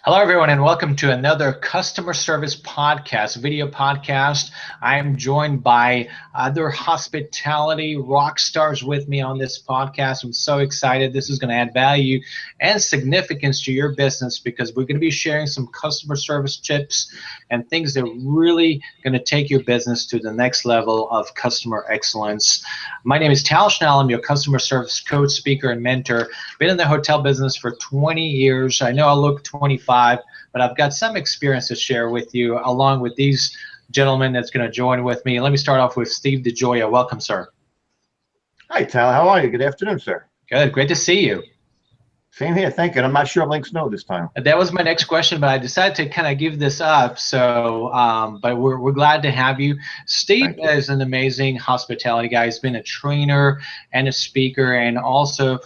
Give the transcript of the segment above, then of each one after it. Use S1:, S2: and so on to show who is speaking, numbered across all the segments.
S1: Hello, everyone, and welcome to another customer service podcast, video podcast. I am joined by other hospitality rock stars with me on this podcast. I'm so excited. This is going to add value and significance to your business because we're going to be sharing some customer service tips and things that are really going to take your business to the next level of customer excellence. My name is Tal Schnell. I'm your customer service coach, speaker, and mentor. Been in the hotel business for 20 years. I know I look 25. But I've got some experience to share with you along with these gentlemen that's going to join with me. Let me start off with Steve DeGioia. Welcome, sir.
S2: Hi, Tal. How are you? Good afternoon, sir.
S1: Good. Great to see you.
S2: Same here. Thank you. I'm not sure links know this time.
S1: That was my next question, but I decided to kind of give this up. So, but we're glad to have you. Steve is an amazing hospitality guy. He's been a trainer and a speaker, and also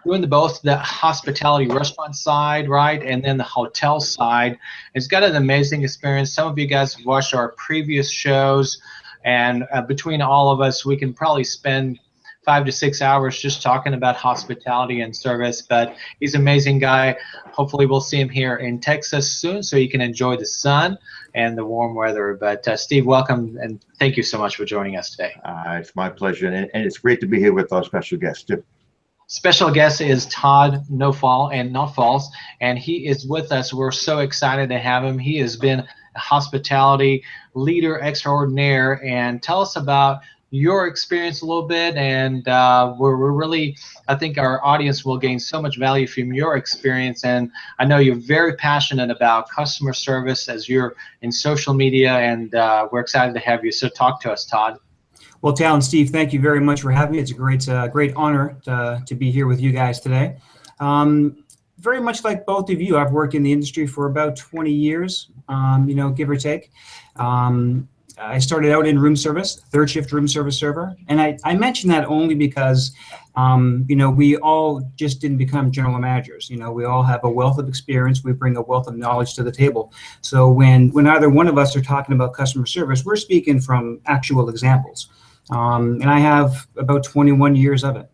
S1: doing both the hospitality restaurant side, right, and then the hotel side. He's got an amazing experience. Some of you guys have watched our previous shows, and between all of us, we can probably spend 5 to 6 hours just talking about hospitality and service. But he's an amazing guy. Hopefully we'll see him here in Texas soon so you can enjoy the sun and the warm weather. But Steve, welcome, and thank you so much for joining us today.
S2: It's my pleasure, and it's great to be here with our special guest too.
S1: Special guest is Todd Nofall and Not Falls, and he is with us. We're so excited to have him. He has been a hospitality leader extraordinaire. And tell us about your experience a little bit. And we're really, I think our audience will gain so much value from your experience. And I know you're very passionate about customer service as you're in social media, and we're excited to have you. So talk to us, Todd.
S3: Well, Tal and Steve, thank you very much for having me. It's a great honor to be here with you guys today. Very much like both of you, I've worked in the industry for about 20 years, give or take. I started out in room service, third shift room service server. And I mention that only because, we all just didn't become general managers. We all have a wealth of experience. We bring a wealth of knowledge to the table. So when either one of us are talking about customer service, we're speaking from actual examples. And I have about 21 years of it.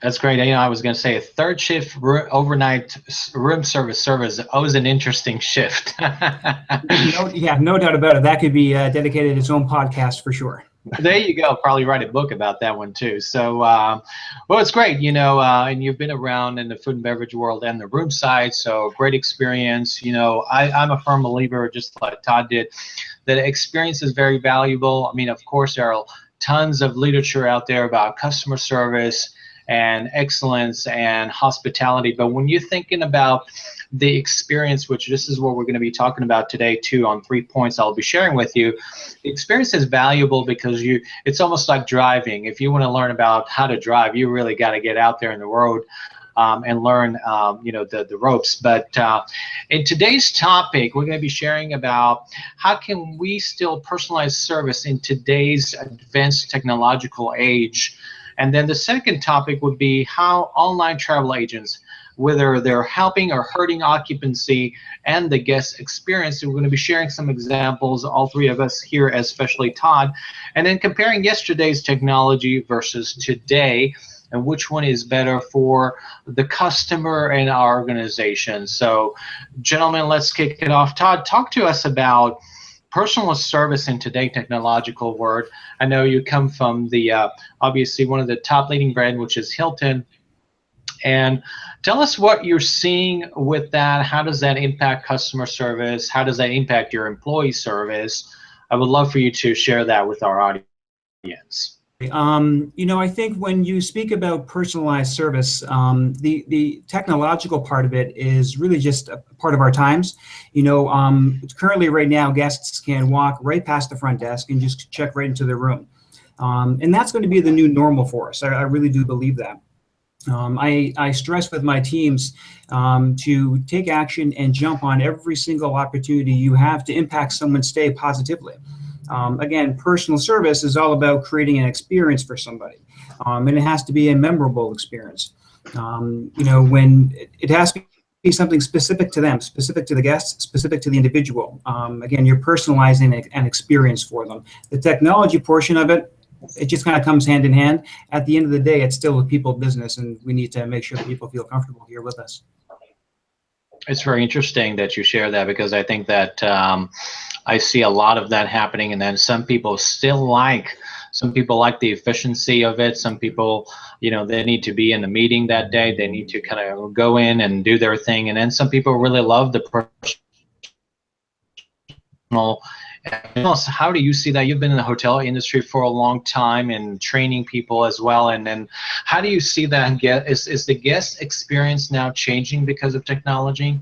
S1: That's great. I was going to say a third shift overnight room service is always an interesting shift.
S3: No doubt about it. That could be dedicated its own podcast for sure.
S1: There you go. Probably write a book about that one too. So, well, it's great, and you've been around in the food and beverage world and the room side, so great experience. I'm a firm believer, just like Todd did, that experience is very valuable. I mean, of course, there are tons of literature out there about customer service and excellence and hospitality, but when you're thinking about the experience, which this is what we're going to be talking about today too, on 3 points I'll be sharing with you, the experience is valuable because it's almost like driving. If you want to learn about how to drive, you really got to get out there in the road and learn the ropes. But in today's topic, we're going to be sharing about how can we still personalize service in today's advanced technological age. And then the second topic would be how online travel agents, whether they're helping or hurting occupancy and the guest experience. So we're going to be sharing some examples, all three of us here, especially Todd, and then comparing yesterday's technology versus today, and which one is better for the customer and our organization. So, gentlemen, let's kick it off. Todd, talk to us about personal service in today's technological world. I know you come from the obviously one of the top leading brand, which is Hilton. And tell us what you're seeing with that. How does that impact customer service? How does that impact your employee service? I would love for you to share that with our audience.
S3: I think when you speak about personalized service, the technological part of it is really just a part of our times. Currently right now, guests can walk right past the front desk and just check right into their room. And that's going to be the new normal for us. I really do believe that. I stress with my teams to take action and jump on every single opportunity you have to impact someone's stay positively. Again, personal service is all about creating an experience for somebody, and it has to be a memorable experience. When it has to be something specific to them, specific to the guests, specific to the individual. Again, you're personalizing an experience for them. The technology portion of it, it just kind of comes hand in hand. At the end of the day, it's still a people business, and we need to make sure that people feel comfortable here with us.
S1: It's very interesting that you share that, because I think that I see a lot of that happening, and then some people like the efficiency of it. Some people, they need to be in the meeting that day. They need to kind of go in and do their thing. And then some people really love the personal. How do you see that? You've been in the hotel industry for a long time and training people as well. And then how do you see that? Is the guest experience now changing because of technology?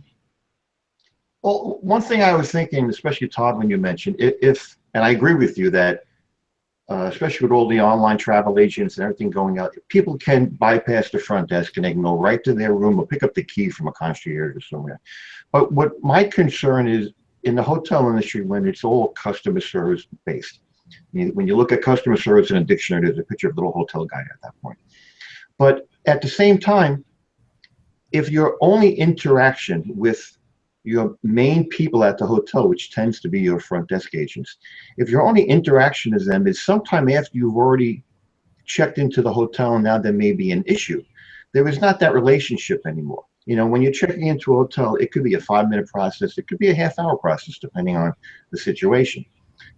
S2: Well, one thing I was thinking, especially Todd, when you mentioned, and I agree with you that, especially with all the online travel agents and everything going out, people can bypass the front desk and they can go right to their room or pick up the key from a concierge or somewhere. But what my concern is, in the hotel industry, when it's all customer service based, when you look at customer service in a dictionary, there's a picture of the little hotel guide at that point. But at the same time, if your only interaction with your main people at the hotel, which tends to be your front desk agents, if your only interaction is them is sometime after you've already checked into the hotel and now there may be an issue, there is not that relationship anymore. When you're checking into a hotel, it could be a 5-minute process. It could be a half-hour process, depending on the situation.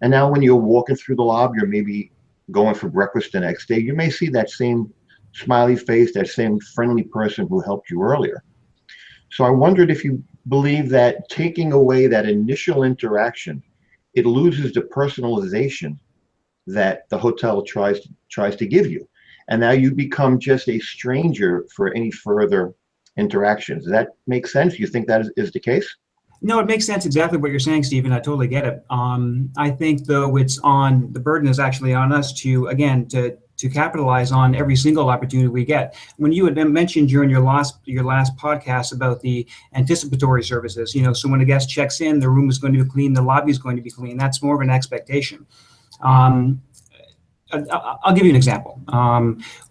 S2: And now when you're walking through the lobby or maybe going for breakfast the next day, you may see that same smiley face, that same friendly person who helped you earlier. So I wondered if you believe that taking away that initial interaction, it loses the personalization that the hotel tries to give you. And now you become just a stranger for any further interactions. Does that make sense? You think that is the case?
S3: No, it makes sense exactly what you're saying, Stephen. I totally get it. I think, though, the burden is actually on us to capitalize on every single opportunity we get. When you had mentioned during your last podcast about the anticipatory services, so when a guest checks in, the room is going to be clean, the lobby is going to be clean. That's more of an expectation. I'll give you an example.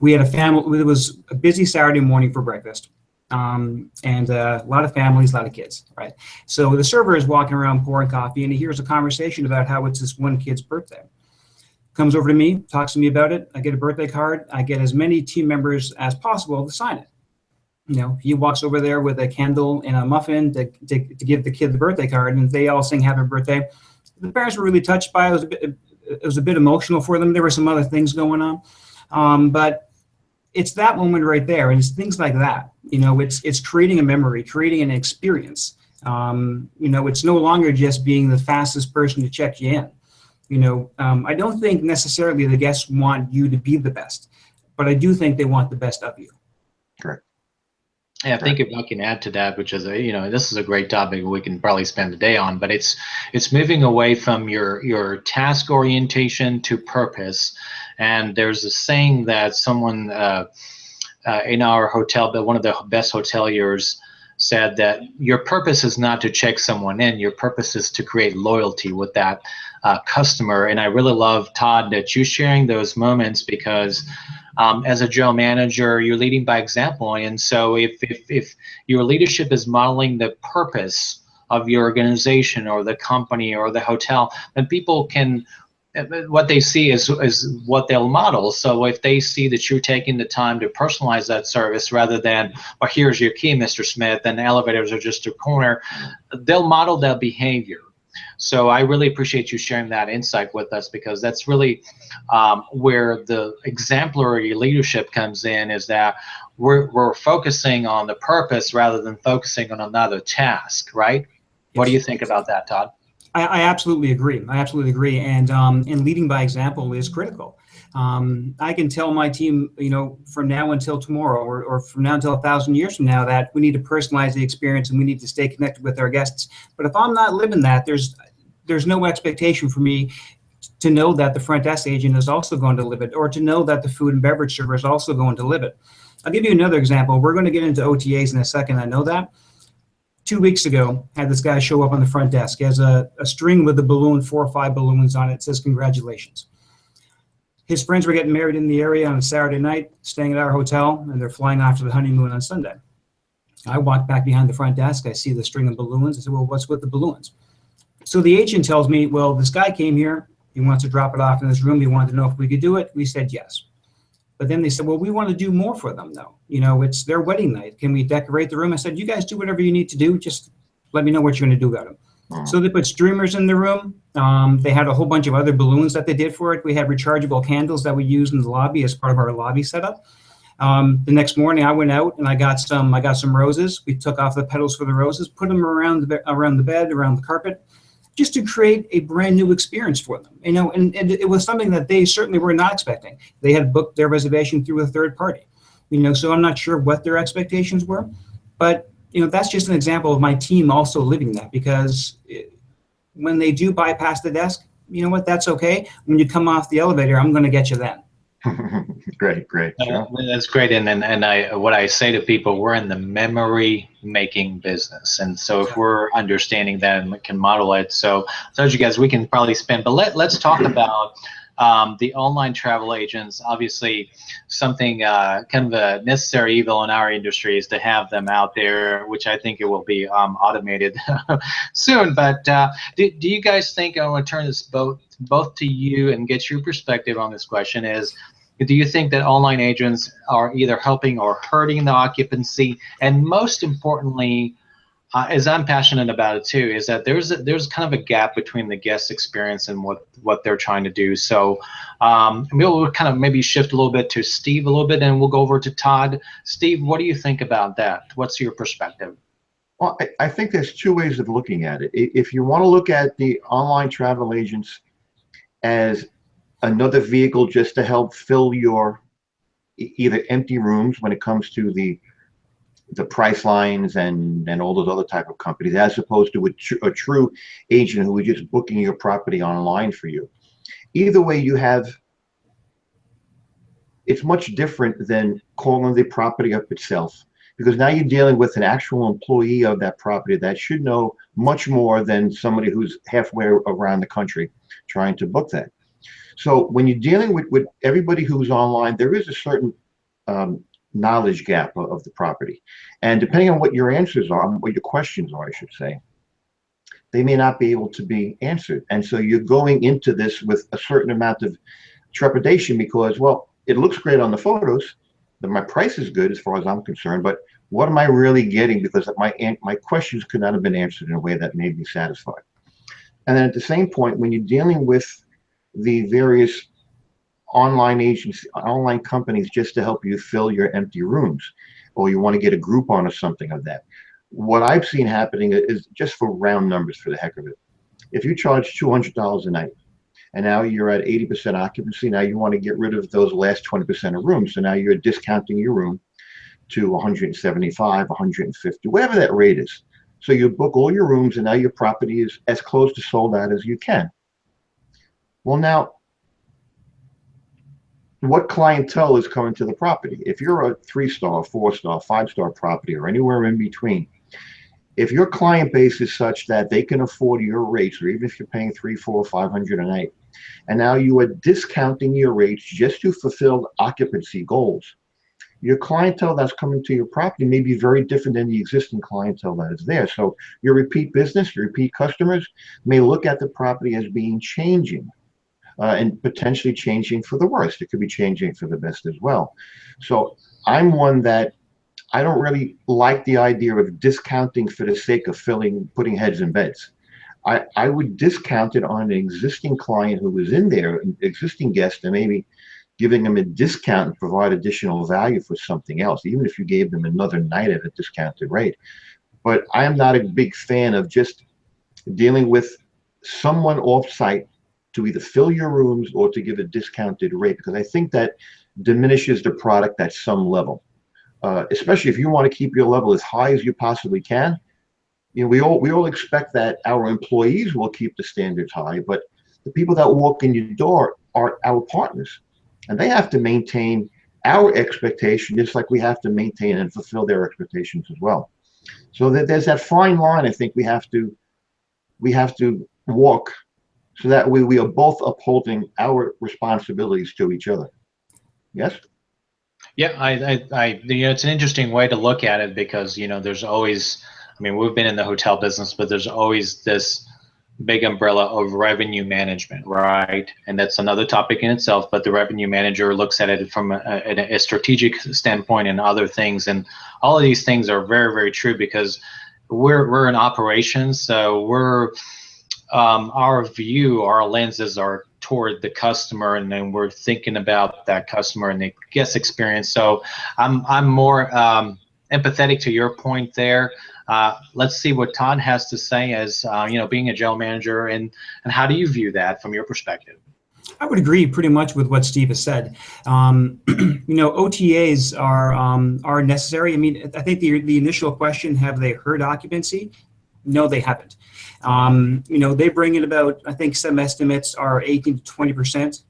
S3: We had a family. It was a busy Saturday morning for breakfast. And a lot of families, a lot of kids, right? So the server is walking around pouring coffee, and he hears a conversation about how it's this one kid's birthday. Comes over to me, talks to me about it. I get a birthday card. I get as many team members as possible to sign it. He walks over there with a candle and a muffin to give the kid the birthday card, and they all sing happy birthday. The parents were really touched by it. It was a bit emotional for them. There were some other things going on, but it's that moment right there, and it's things like that. It's creating a memory, creating an experience. It's no longer just being the fastest person to check you in. I don't think necessarily the guests want you to be the best, but I do think they want the best of you.
S2: Correct.
S1: Yeah, I think if I can add to that, which is this is a great topic we can probably spend a day on, but it's moving away from your task orientation to purpose. And there's a saying that someone in our hotel, but one of the best hoteliers, said that your purpose is not to check someone in. Your purpose is to create loyalty with that customer. And I really love, Todd, that you sharing those moments, because as a general manager, you're leading by example. And so if your leadership is modeling the purpose of your organization or the company or the hotel, then people can, what they see is what they'll model. So if they see that you're taking the time to personalize that service rather than, well, here's your key, Mr. Smith, and the elevators are just a corner, they'll model that behavior. So I really appreciate you sharing that insight with us, because that's really where the exemplary leadership comes in, is that we're focusing on the purpose rather than focusing on another task, right? Yes. What do you think about that, Todd?
S3: I absolutely agree. And leading by example is critical. I can tell my team, from now until tomorrow, or from now until 1,000 years from now, that we need to personalize the experience and we need to stay connected with our guests. But if I'm not living that, there's no expectation for me to know that the front desk agent is also going to live it, or to know that the food and beverage server is also going to live it. I'll give you another example. We're going to get into OTAs in a second. I know that. 2 weeks ago, had this guy show up on the front desk. He has a string with a balloon, 4 or 5 balloons on it. It says congratulations. His friends were getting married in the area on a Saturday night, staying at our hotel, and they're flying off to the honeymoon on Sunday. I walked back behind the front desk. I see the string of balloons. I said, well, what's with the balloons? So the agent tells me, well, this guy came here. He wants to drop it off in this room. He wanted to know if we could do it. We said yes. But then they said, well, we want to do more for them though. You know, it's their wedding night. Can we decorate the room? I said, you guys do whatever you need to do. Just let me know what you're going to do about it. So they put streamers in the room. They had a whole bunch of other balloons that they did for it. We had rechargeable candles that we used in the lobby as part of our lobby setup. The next morning I went out and I got some roses. We took off the petals for the roses, put them around the bed, around the carpet, just to create a brand new experience for them, you know, and it was something that they certainly were not expecting. They had booked their reservation through a third party, you know, so I'm not sure what their expectations were, but, you know, that's just an example of my team also living that, because when they do bypass the desk, you know what, that's okay. When you come off the elevator, I'm going to get you then.
S2: Great. Sure.
S1: That's great. And what I say to people, we're in the memory making business. And so if we're understanding that and can model it, so I told you guys we can probably spend, but let's talk about the online travel agents. Obviously something kind of a necessary evil in our industry is to have them out there, which I think it will be automated soon. But do you guys think, I want to turn this both to you and get your perspective on this question, is do you think that online agents are either helping or hurting the occupancy? And most importantly, as I'm passionate about it too, is that there's kind of a gap between the guest experience and what they're trying to do. So we'll kind of maybe shift a little bit to Steve a little bit, and we'll go over to Todd. Steve, what do you think about that? What's your perspective?
S2: Well, I think there's two ways of looking at it. If you want to look at the online travel agents as another vehicle just to help fill your either empty rooms when it comes to the price lines and all those other type of companies, as opposed to a true agent who is just booking your property online for you. Either way, it's much different than calling the property up itself, because now you're dealing with an actual employee of that property that should know much more than somebody who's halfway around the country trying to book that. So when you're dealing with everybody who's online, there is a certain knowledge gap of the property. And depending on what your answers are, what your questions are, I should say, they may not be able to be answered. And so you're going into this with a certain amount of trepidation because, well, it looks great on the photos, but my price is good as far as I'm concerned, but what am I really getting? Because my questions could not have been answered in a way that made me satisfied. And then at the same point, when you're dealing with the various online agents, online companies just to help you fill your empty rooms, or you want to get a Groupon or something of that. What I've seen happening is just for round numbers, for the heck of it. If you charge $200 a night and now you're at 80% occupancy, now you want to get rid of those last 20% of rooms. So now you're discounting your room to 175, 150, whatever that rate is. So you book all your rooms and now your property is as close to sold out as you can. Well, now, what clientele is coming to the property? If you're a 3-star, 4-star, 5-star property, or anywhere in between, if your client base is such that they can afford your rates, or even if you're paying $300, $400, $500 a night, and now you are discounting your rates just to fulfill occupancy goals, your clientele that's coming to your property may be very different than the existing clientele that is there. So your repeat business, your repeat customers may look at the property as being changing. And potentially changing for the worst. It could be changing for the best as well. So I'm one that I don't really like the idea of discounting for the sake of putting heads in beds. I would discount it on an existing client who was in there, an existing guest, and maybe giving them a discount and provide additional value for something else, even if you gave them another night at a discounted rate. But I am not a big fan of just dealing with someone off-site to either fill your rooms or to give a discounted rate, because I think that diminishes the product at some level. Especially if you want to keep your level as high as you possibly can. You know, we all expect that our employees will keep the standards high, but the people that walk in your door are our partners, and they have to maintain our expectation just like we have to maintain and fulfill their expectations as well. So there's that fine line I think we have to walk, so that we are both upholding our responsibilities to each other. Yes?
S1: Yeah, you know, it's an interesting way to look at it, because, you know, there's always, I mean, we've been in the hotel business, but there's always this big umbrella of revenue management, right? And that's another topic in itself, but the revenue manager looks at it from a strategic standpoint and other things. And all of these things are very, very true because we're in operations. So our lenses are toward the customer, and then we're thinking about that customer and the guest experience. So I'm more empathetic to your point there. Let's see what Todd has to say as being a general manager, and how do you view that from your perspective?
S3: I would agree pretty much with what Steve has said. OTAs are necessary. I mean, I think the initial question, have they heard occupancy? No, they haven't. They bring in about, I think some estimates are 18 to 20%,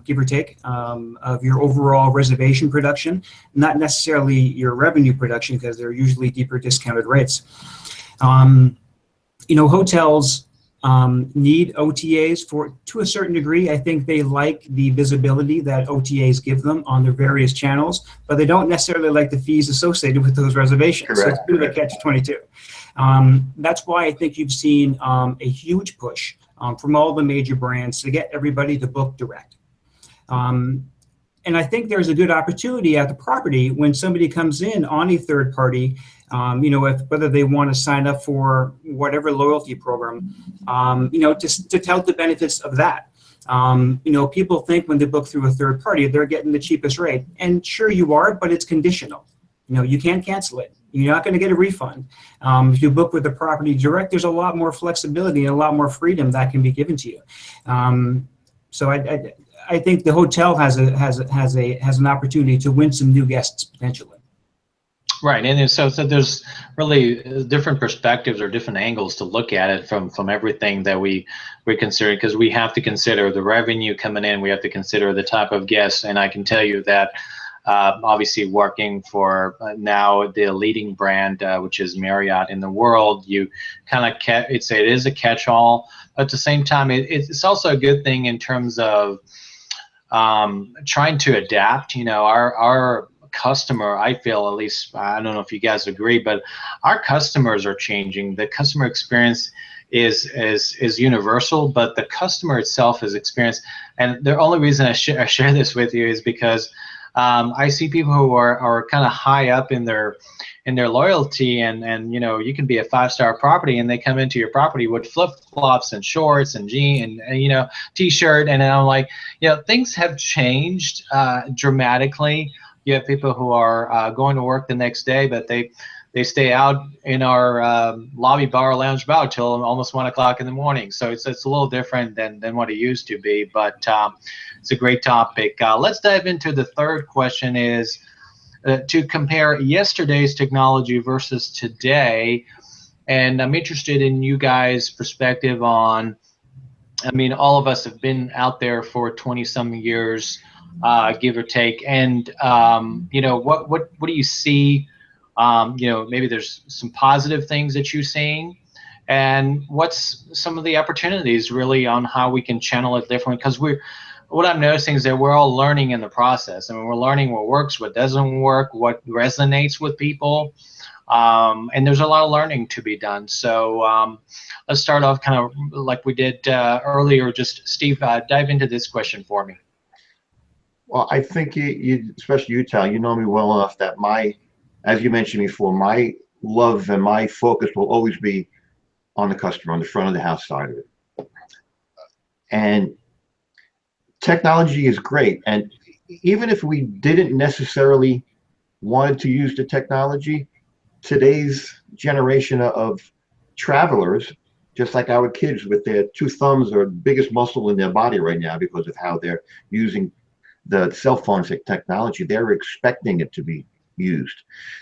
S3: give or take, of your overall reservation production, not necessarily your revenue production, because they're usually deeper discounted rates. Hotels need OTAs to a certain degree. I think they like the visibility that OTAs give them on their various channels, but they don't necessarily like the fees associated with those reservations.
S2: Correct.
S3: So it's a bit of a catch-22. That's why I think you've seen a huge push from all the major brands to get everybody to book direct. And I think there's a good opportunity at the property when somebody comes in on a third party, whether they want to sign up for whatever loyalty program, to tout the benefits of that. People think when they book through a third party, they're getting the cheapest rate. And sure you are, but it's conditional. You can't cancel it. You're not going to get a refund. If you book with the property direct, there's a lot more flexibility and a lot more freedom that can be given to you. So I think the hotel has an opportunity to win some new guests potentially.
S1: Right, and so there's really different perspectives or different angles to look at it from everything that we consider, because we have to consider the revenue coming in, we have to consider the type of guests, and I can tell you that obviously working for now the leading brand, which is Marriott in the world, you kind of it is a catch-all. At the same time, it's also a good thing in terms of trying to adapt. Our customer, I feel, at least, I don't know if you guys agree, but our customers are changing. The customer experience is universal, but the customer itself is experienced. And the only reason I share this with you is because I see people who are kind of high up in their loyalty, and you can be a 5-star property and they come into your property with flip-flops and shorts and jeans and t-shirt, and I'm like, things have changed dramatically. You have people who are going to work the next day, but they stay out in our lobby bar, lounge bar till almost 1 o'clock in the morning. So it's a little different than what it used to be, but it's a great topic. Let's dive into the third question, is to compare yesterday's technology versus today. And I'm interested in you guys' perspective on, I mean, all of us have been out there for 20-some years, give or take. And, what do you see? Maybe there's some positive things that you're seeing, and what's some of the opportunities really on how we can channel it differently? Because what I'm noticing is that we're all learning in the process. I mean, we're learning what works, what doesn't work, what resonates with people, and there's a lot of learning to be done. So let's start off kind of like we did earlier. Just Steve, dive into this question for me.
S2: Well, I think you especially you, Tal, you know me well enough that as you mentioned before, my love and my focus will always be on the customer, on the front of the house side of it. And technology is great. And even if we didn't necessarily want to use the technology, today's generation of travelers, just like our kids with their 2 thumbs, are the biggest muscle in their body right now because of how they're using the cell phone technology. They're expecting it to be used.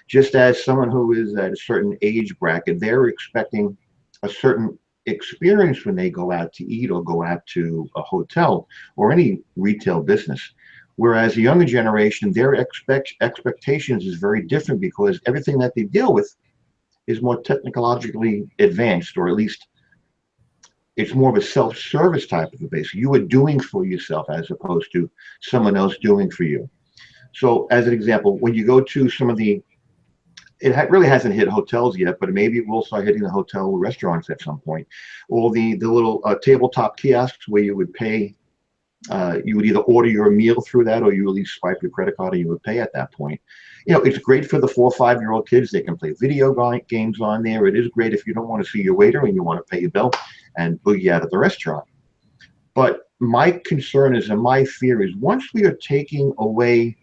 S2: Just as someone who is at a certain age bracket, they're expecting a certain experience when they go out to eat or go out to a hotel or any retail business. Whereas the younger generation, their expectations is very different, because everything that they deal with is more technologically advanced, or at least it's more of a self-service type of a base. You are doing for yourself as opposed to someone else doing for you. So as an example, when you go to some of the really hasn't hit hotels yet, but maybe it will start hitting the hotel restaurants at some point. Or the little tabletop kiosks where you would pay, you would either order your meal through that, or you at least swipe your credit card and you would pay at that point. It's great for the 4 or 5-year-old kids. They can play video games on there. It is great if you don't want to see your waiter and you want to pay your bill and boogie out of the restaurant. But my concern is, and my fear is, once we are taking away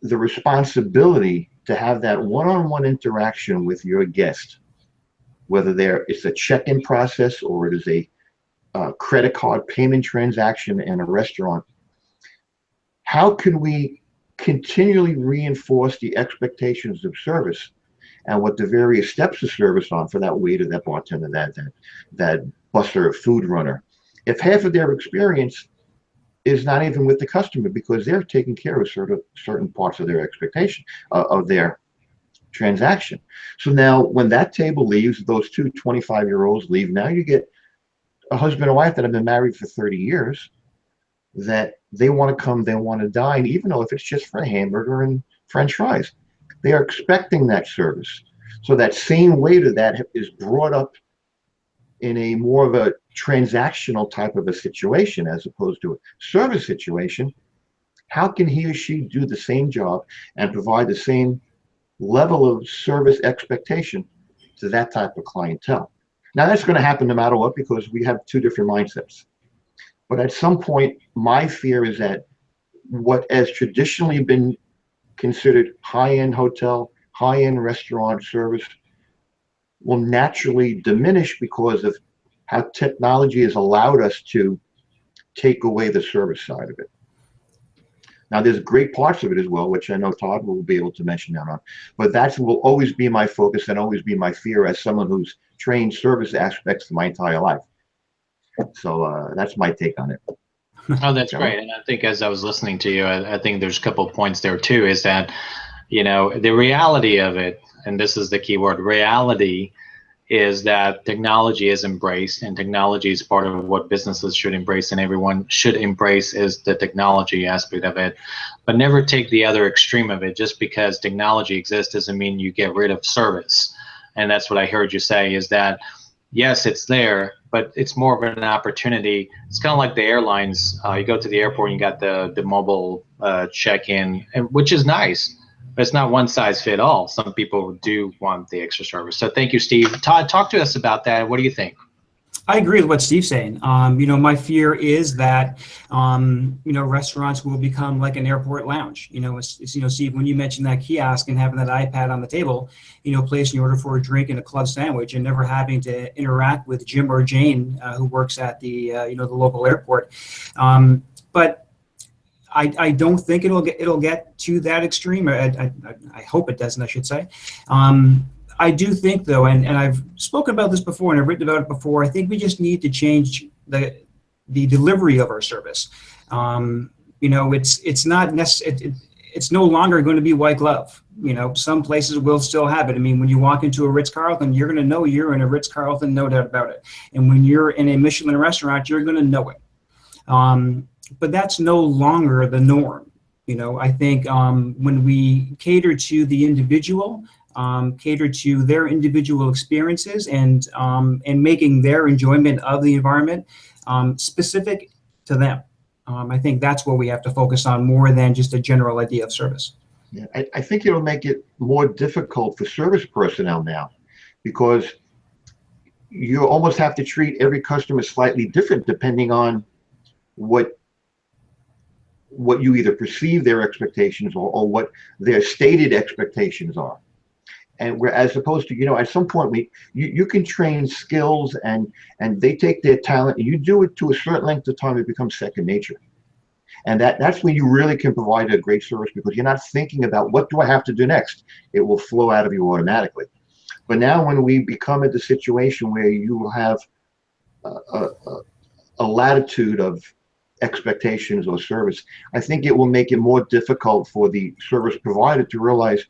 S2: the responsibility to have that one-on-one interaction with your guest, whether it's a check-in process or it is a credit card payment transaction in a restaurant, how can we continually reinforce the expectations of service and what the various steps of service are for that waiter, that bartender, that busser, or food runner, if half of their experience is not even with the customer because they're taking care of certain parts of their expectation of their transaction. So now when that table leaves, those two 25-year-olds leave, now you get a husband and wife that have been married for 30 years that they want to come, they want to dine, even though if it's just for a hamburger and French fries. They are expecting that service. So that same waiter that is brought up in a more of a transactional type of a situation as opposed to a service situation, how can he or she do the same job and provide the same level of service expectation to that type of clientele? Now that's going to happen no matter what, because we have two different mindsets. But at some point, my fear is that what has traditionally been considered high-end hotel, high-end restaurant service will naturally diminish because of how technology has allowed us to take away the service side of it. Now, there's great parts of it as well, which I know Todd will be able to mention now on, but that will always be my focus and always be my fear as someone who's trained service aspects for my entire life. So that's my take on it.
S1: Oh, that's great. And I think as I was listening to you, I think there's a couple of points there too, is that, the reality of it, and this is the key word, reality, is that technology is embraced, and technology is part of what businesses should embrace and everyone should embrace, is the technology aspect of it. But never take the other extreme of it. Just because technology exists doesn't mean you get rid of service. And that's what I heard you say, is that yes, it's there, but it's more of an opportunity. It's kind of like the airlines. You go to the airport and you got the mobile check-in, which is nice. But it's not one size fit all. Some people do want the extra service. So thank you, Steve. Todd, talk to us about that. What do you think?
S3: I agree with what Steve's saying. My fear is that, restaurants will become like an airport lounge. Steve, when you mentioned that kiosk and having that iPad on the table, placing your order for a drink and a club sandwich and never having to interact with Jim or Jane who works at the local airport. But I don't think it'll get to that extreme. I hope it doesn't, I should say. I do think, though, and I've spoken about this before and I've written about it before, I think we just need to change the delivery of our service. It's not necessary. It's no longer going to be white glove. Some places will still have it. I mean, when you walk into a Ritz-Carlton, you're going to know you're in a Ritz-Carlton, no doubt about it. And when you're in a Michelin restaurant, you're going to know it. But that's no longer the norm. I think when we cater to the individual, cater to their individual experiences, and making their enjoyment of the environment specific to them, I think that's what we have to focus on more than just a general idea of service.
S2: Yeah, I think it'll make it more difficult for service personnel now, because you almost have to treat every customer slightly different depending on what you either perceive their expectations or what their stated expectations are. And we're, as opposed to, at some point you can train skills and they take their talent and you do it to a certain length of time, it becomes second nature. And that's when you really can provide a great service, because you're not thinking about what do I have to do next. It will flow out of you automatically. But now when we become at the situation where you will have a latitude of expectations or service, I think it will make it more difficult for the service provider to realize,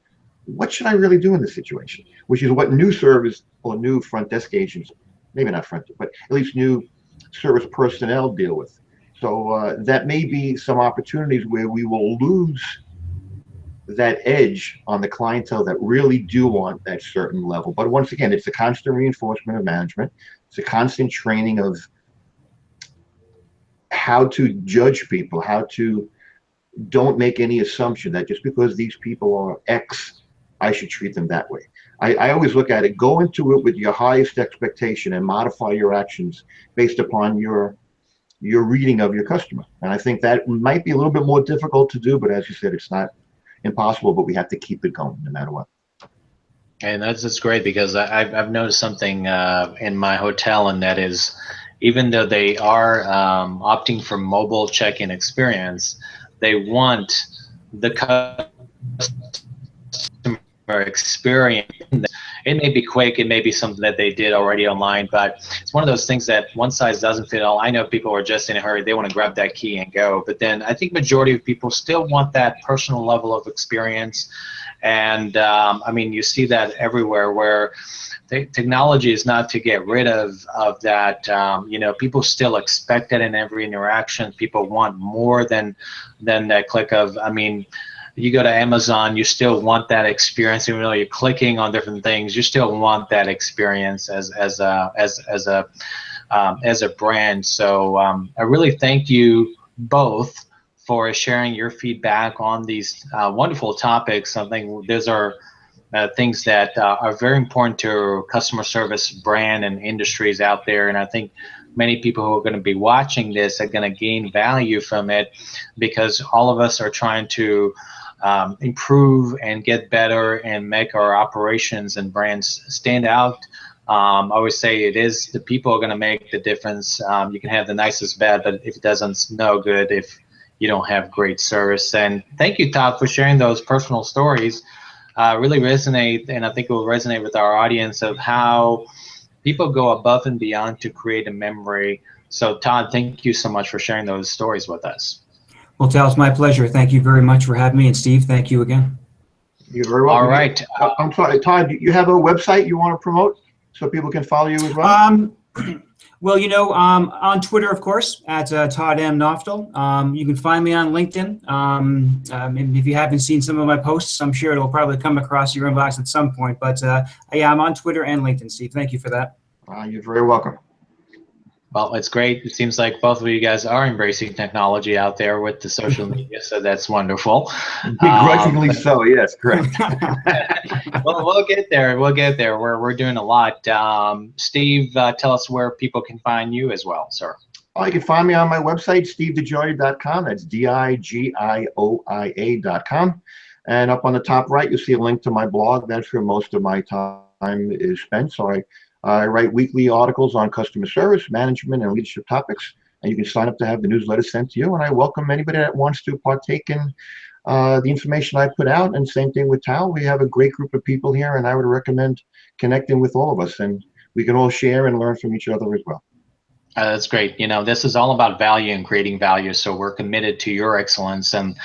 S2: what should I really do in this situation? Which is what new service or new front desk agents, maybe not front, but at least new service personnel deal with. So that may be some opportunities where we will lose that edge on the clientele that really do want that certain level. But once again, it's a constant reinforcement of management. It's a constant training of how to judge people, how to don't make any assumption that just because these people are X, I should treat them that way. I always look at it, go into it with your highest expectation and modify your actions based upon your reading of your customer. And I think that might be a little bit more difficult to do, but as you said, it's not impossible, but we have to keep it going no matter what.
S1: And that's great, because I've noticed something in my hotel, and that is, even though they are opting for mobile check-in experience, they want the customer experience. It may be quick, it may be something that they did already online, but it's one of those things that one size doesn't fit all. I know people are just in a hurry, they want to grab that key and go, but then I think majority of people still want that personal level of experience. And I mean, you see that everywhere, where technology is not to get rid of that. You know, people still expect it in every interaction. People want more than that click of, I mean, you go to Amazon, you still want that experience, even though you're clicking on different things. You still want that experience as a brand. So I really thank you both for sharing your feedback on these wonderful topics. I think those are things that are very important to customer service brand and industries out there, and I think many people who are going to be watching this are going to gain value from it, because all of us are trying to improve and get better and make our operations and brands stand out. I always say it is the people are going to make the difference. You can have the nicest bed, but if it doesn't no good if you don't have great service. And thank you, Todd, for sharing those personal stories. Really resonate, and I think it will resonate with our audience, of how people go above and beyond to create a memory. So Todd, thank you so much for sharing those stories with us.
S3: Well, Tal, it's my pleasure. Thank you very much for having me. And Steve, thank you again.
S2: You're very welcome.
S1: All right.
S2: I'm sorry, Todd, you have a website you want to promote so people can follow you as well?
S3: Well, you know, on Twitter, of course, at Todd M. Noftel. You can find me on LinkedIn. If you haven't seen some of my posts, I'm sure it'll probably come across your inbox at some point. But yeah, I'm on Twitter and LinkedIn, Steve. Thank you for that.
S2: You're very welcome.
S1: Well, it's great. It seems like both of you guys are embracing technology out there with the social media, so that's wonderful.
S2: Begrudgingly so, yes, correct.
S1: Well, we'll get there. We'll get there. We're doing a lot. Steve, tell us where people can find you as well, sir.
S2: Oh, you can find me on my website, stevedegioia.com. That's digioia.com. And up on the top right, you'll see a link to my blog. That's where most of my time is spent. So I write weekly articles on customer service, management, and leadership topics. And you can sign up to have the newsletter sent to you. And I welcome anybody that wants to partake in the information I put out. And same thing with Tal. We have a great group of people here, and I would recommend connecting with all of us. And we can all share and learn from each other as well.
S1: That's great. You know, this is all about value and creating value. So we're committed to your excellence and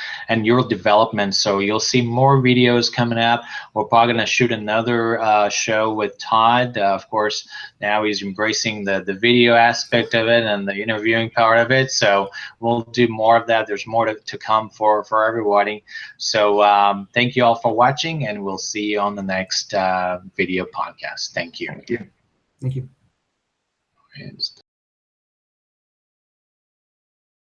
S1: your development. So you'll see more videos coming up. We're probably going to shoot another show with Todd. Of course, now he's embracing the video aspect of it and the interviewing part of it. So we'll do more of that. There's more to come for everybody. So thank you all for watching, and we'll see you on the next video podcast. Thank you.
S2: Thank you.
S3: Thank you.